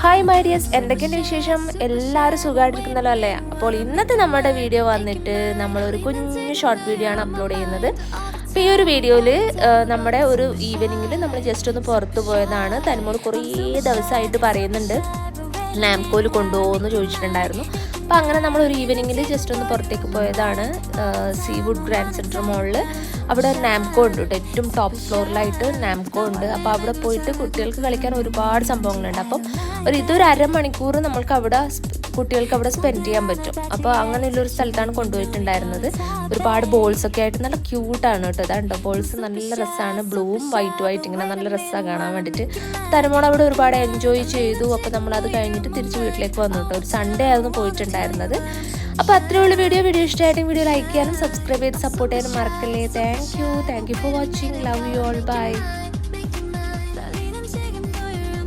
Hi my dears, എന്തൊക്കെയുണ്ട് വിശേഷം? എല്ലാവരും സുഖമായിട്ടിരിക്കുന്നല്ലോ അല്ലേ? അപ്പോൾ ഇന്നത്തെ നമ്മുടെ വീഡിയോ വന്നിട്ട് നമ്മളൊരു കുഞ്ഞു ഷോർട്ട് വീഡിയോ ആണ് അപ്ലോഡ് ചെയ്യുന്നത്. അപ്പോൾ ഈ ഒരു വീഡിയോയിൽ നമ്മുടെ ഒരു ഈവനിങ്ങിൽ നമ്മൾ ജസ്റ്റ് ഒന്ന് പുറത്തു പോയതാണ്. തനിമോൾ കുറേ ദിവസമായിട്ട് പറയുന്നുണ്ട് നാംകോയിൽ കൊണ്ടുപോകുമെന്ന് ചോദിച്ചിട്ടുണ്ടായിരുന്നു. അപ്പോൾ അങ്ങനെ നമ്മളൊരു ഈവനിങ്ങിൽ ജസ്റ്റ് ഒന്ന് പുറത്തേക്ക് പോയതാണ്. സീവുഡ് ഗ്രാൻഡ് സെൻറ്റർ മോളിൽ അവിടെ നാംകോ ഉണ്ട് കേട്ടോ, ഏറ്റവും ടോപ്പ് ഫ്ലോറിലായിട്ട് നാംകോ ഉണ്ട്. അപ്പോൾ അവിടെ പോയിട്ട് കുട്ടികൾക്ക് കളിക്കാൻ ഒരുപാട് സംഭവങ്ങളുണ്ട്. അപ്പം ഇതൊരു അരമണിക്കൂർ നമ്മൾക്ക് അവിടെ കുട്ടികൾക്ക് അവിടെ സ്പെൻഡ് ചെയ്യാൻ പറ്റും. അപ്പോൾ അങ്ങനെയുള്ളൊരു സ്ഥലത്താണ് കൊണ്ടുപോയിട്ടുണ്ടായിരുന്നത്. ഒരുപാട് ബോൾസൊക്കെ ആയിട്ട് നല്ല ക്യൂട്ടാണ് കേട്ടോ. ഇതാണ്ടോ ബോൾസ്, നല്ല രസമാണ്, ബ്ലൂവും വൈറ്റ് ഇങ്ങനെ നല്ല രസമാണ് കാണാൻ വേണ്ടിയിട്ട്. തനിമോൾ അവിടെ ഒരുപാട് എൻജോയ് ചെയ്തു. അപ്പോൾ നമ്മളത് കഴിഞ്ഞിട്ട് തിരിച്ച് വീട്ടിലേക്ക് വന്നു കേട്ടോ. ഒരു സൺഡേ ആയിരുന്നു പോയിട്ടുണ്ടായിരുന്നത്. അപ്പോൾ അത്രയുള്ള വീഡിയോ ഇഷ്ടമായിട്ടും വീഡിയോ ലൈക്ക് ചെയ്യാനും സബ്സ്ക്രൈബ് ചെയ്ത് സപ്പോർട്ട് ചെയ്യാനും മറക്കല്ലേ. Thank you for watching. Love you all. By.